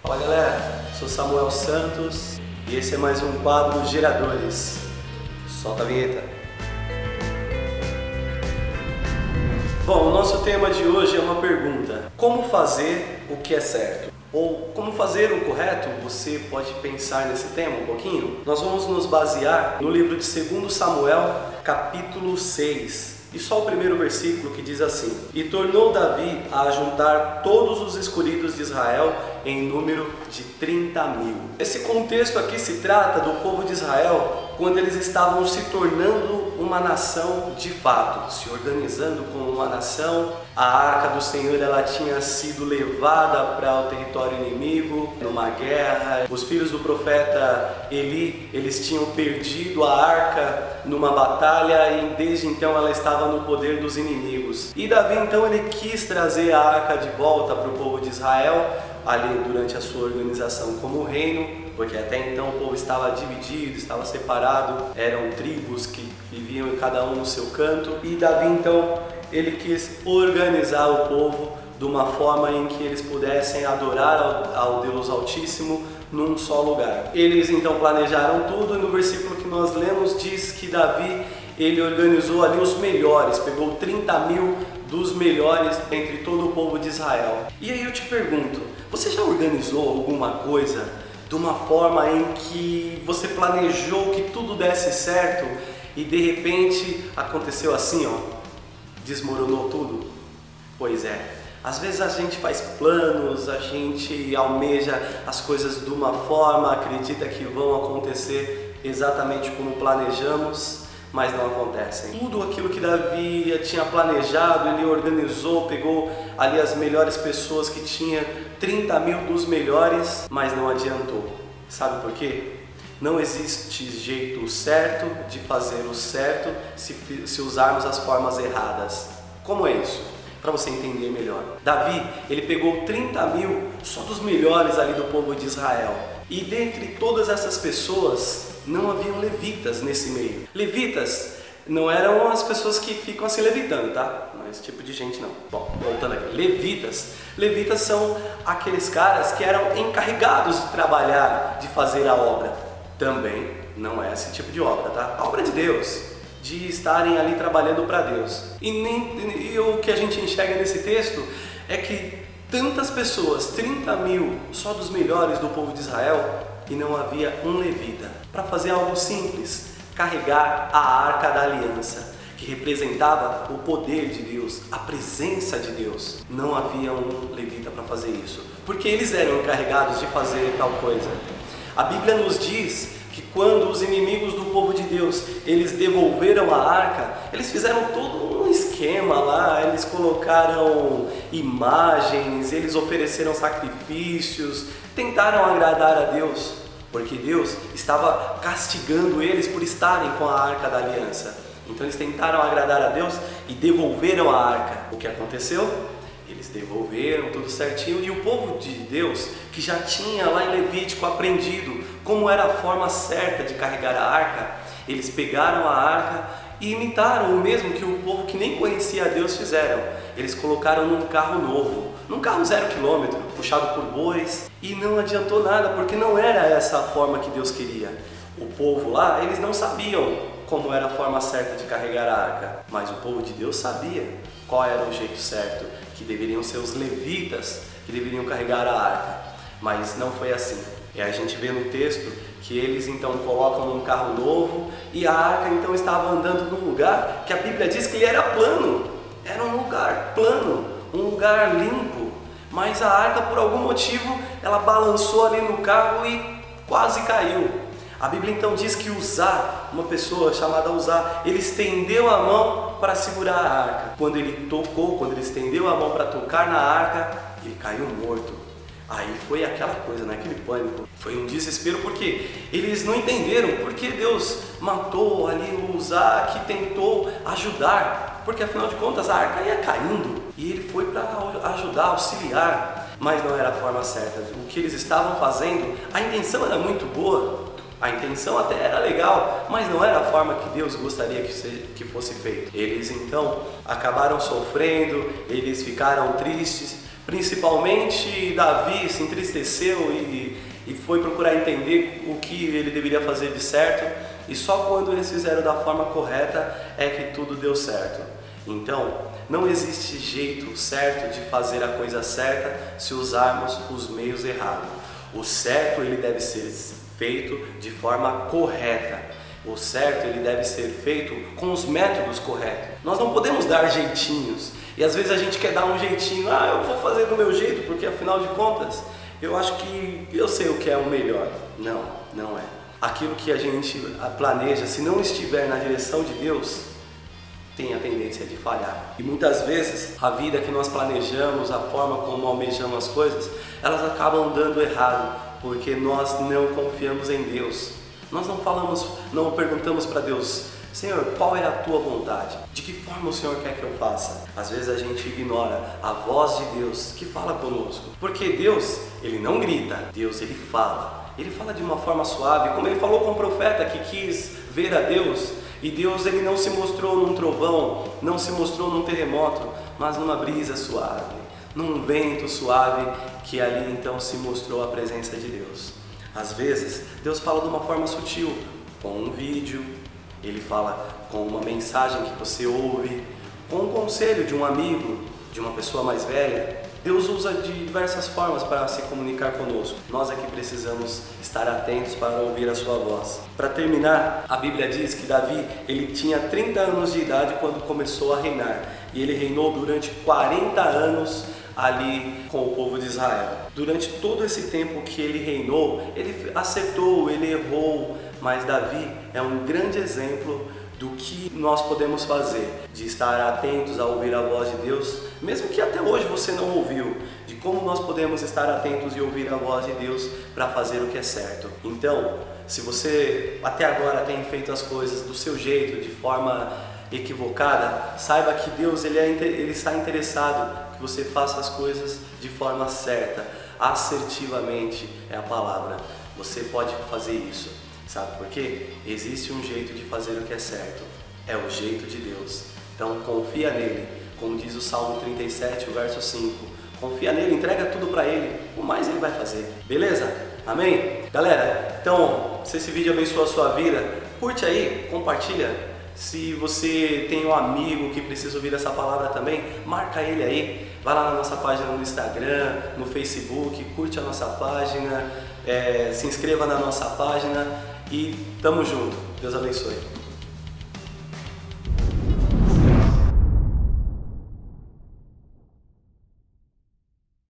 Fala galera, sou Samuel Santos e esse é mais um quadro Geradores. Solta a vinheta. Bom, o nosso tema de hoje é uma pergunta: como fazer o que é certo? Ou como fazer o correto? Você pode pensar nesse tema um pouquinho? Nós vamos nos basear no livro de 2 Samuel, capítulo 6. E só o primeiro versículo que diz assim: E tornou Davi a juntar todos os escolhidos de Israel em número de 30.000. Esse contexto aqui se trata do povo de Israel quando eles estavam se tornando uma nação de fato, se organizando como uma nação. A arca do Senhor ela tinha sido levada para o território inimigo numa guerra. Os filhos do profeta Eli, eles tinham perdido a arca numa batalha e desde então ela estava no poder dos inimigos. E Davi então ele quis trazer a arca de volta para o povo de Israel ali durante a sua organização como reino, porque até então o povo estava dividido, estava separado, eram tribos que viviam cada um no seu canto. E Davi então ele quis organizar o povo de uma forma em que eles pudessem adorar ao Deus Altíssimo num só lugar. Eles então planejaram tudo e no versículo que nós lemos diz que Davi ele organizou ali os melhores, pegou 30.000 dos melhores entre todo o povo de Israel. E aí eu te pergunto, você já organizou alguma coisa de uma forma em que você planejou que tudo desse certo e de repente aconteceu assim, ó, desmoronou tudo? Pois é, às vezes a gente faz planos, a gente almeja as coisas de uma forma, acredita que vão acontecer exatamente como planejamos, mas não acontecem. Tudo aquilo que Davi tinha planejado, ele organizou, pegou ali as melhores pessoas que tinha, 30.000 dos melhores, mas não adiantou. Sabe por quê? Não existe jeito certo de fazer o certo se usarmos as formas erradas. Como é isso? Para você entender melhor. Davi, ele pegou 30.000 só dos melhores ali do povo de Israel. E dentre todas essas pessoas, não haviam levitas nesse meio. Levitas não eram as pessoas que ficam assim levitando, tá? Não é esse tipo de gente não. Bom, voltando aqui. Levitas são aqueles caras que eram encarregados de trabalhar, de fazer a obra. Também não é esse tipo de obra, tá? A obra de Deus, de estarem ali trabalhando para Deus. E o que a gente enxerga nesse texto é que tantas pessoas, 30.000 só dos melhores do povo de Israel, e não havia um levita para fazer algo simples, carregar a arca da aliança, que representava o poder de Deus, a presença de Deus. Não havia um levita para fazer isso, porque eles eram encarregados de fazer tal coisa. A Bíblia nos diz que quando os inimigos do povo de Deus, eles devolveram a arca, eles fizeram todo um esquema lá, eles colocaram imagens, eles ofereceram sacrifícios, tentaram agradar a Deus, porque Deus estava castigando eles por estarem com a arca da aliança. Então eles tentaram agradar a Deus e devolveram a arca. O que aconteceu? Eles devolveram tudo certinho e o povo de Deus, que já tinha lá em Levítico aprendido como era a forma certa de carregar a arca, eles pegaram a arca e imitaram o mesmo que o povo que nem conhecia a Deus fizeram. Eles colocaram num carro novo, num carro 0 km, puxado por bois, e não adiantou nada, porque não era essa a forma que Deus queria. O povo lá, eles não sabiam como era a forma certa de carregar a arca, mas o povo de Deus sabia qual era o jeito certo, que deveriam ser os levitas que deveriam carregar a arca, mas não foi assim. E a gente vê no texto que eles então colocam num carro novo e a arca então estava andando num lugar que a Bíblia diz que ele era plano, era um lugar plano, um lugar limpo, mas a arca por algum motivo ela balançou ali no carro e quase caiu. A Bíblia então diz que Uzá, uma pessoa chamada Uzá, ele estendeu a mão para segurar a arca. Quando ele estendeu a mão para tocar na arca, ele caiu morto. Aí foi aquela coisa, né? Aquele pânico, foi um desespero porque eles não entenderam porque Deus matou ali o Uzá que tentou ajudar, porque afinal de contas a arca ia caindo e ele foi para ajudar, auxiliar, mas não era a forma certa. O que eles estavam fazendo, a intenção era muito boa, a intenção até era legal, mas não era a forma que Deus gostaria que fosse feito. Eles então acabaram sofrendo, eles ficaram tristes, Principalmente Davi se entristeceu e foi procurar entender o que ele deveria fazer de certo, e só quando eles fizeram da forma correta é que tudo deu certo. Então, não existe jeito certo de fazer a coisa certa se usarmos os meios errados. O certo ele deve ser feito de forma correta. O certo ele deve ser feito com os métodos corretos. Nós não podemos dar jeitinhos. E às vezes a gente quer dar um jeitinho, eu vou fazer do meu jeito, porque afinal de contas, eu acho que eu sei o que é o melhor. Não, não é. Aquilo que a gente planeja, se não estiver na direção de Deus, tem a tendência de falhar. E muitas vezes a vida que nós planejamos, a forma como almejamos as coisas, elas acabam dando errado, porque nós não confiamos em Deus. Nós não perguntamos para Deus: Senhor, qual é a tua vontade? De que forma o Senhor quer que eu faça? Às vezes a gente ignora a voz de Deus que fala conosco. Porque Deus, Ele não grita, Deus, Ele fala. Ele fala de uma forma suave, como Ele falou com o profeta que quis ver a Deus. E Deus, Ele não se mostrou num trovão, não se mostrou num terremoto, mas numa brisa suave, num vento suave, que ali então se mostrou a presença de Deus. Às vezes, Deus fala de uma forma sutil, com um vídeo, Ele fala com uma mensagem que você ouve, com um conselho de um amigo, de uma pessoa mais velha. Deus usa de diversas formas para se comunicar conosco. Nós aqui precisamos estar atentos para ouvir a sua voz. Para terminar, a Bíblia diz que Davi, ele tinha 30 anos de idade quando começou a reinar. E ele reinou durante 40 anos ali com o povo de Israel. Durante todo esse tempo que ele reinou, ele acertou, ele errou, mas Davi é um grande exemplo do que nós podemos fazer, de estar atentos a ouvir a voz de Deus, mesmo que até hoje você não ouviu, de como nós podemos estar atentos e ouvir a voz de Deus para fazer o que é certo. Então, se você até agora tem feito as coisas do seu jeito, de forma equivocada, saiba que Deus ele está interessado que você faça as coisas de forma certa, assertivamente é a palavra. Você pode fazer isso. Sabe por quê? Existe um jeito de fazer o que é certo. É o jeito de Deus. Então confia nele. Como diz o Salmo 37, o verso 5. Confia nele, entrega tudo para ele. O mais ele vai fazer. Beleza? Amém? Galera, então, se esse vídeo abençoou a sua vida, curte aí, compartilha. Se você tem um amigo que precisa ouvir essa palavra também, marca ele aí. Vai lá na nossa página no Instagram, no Facebook, curte a nossa página, se inscreva na nossa página e tamo junto. Deus abençoe.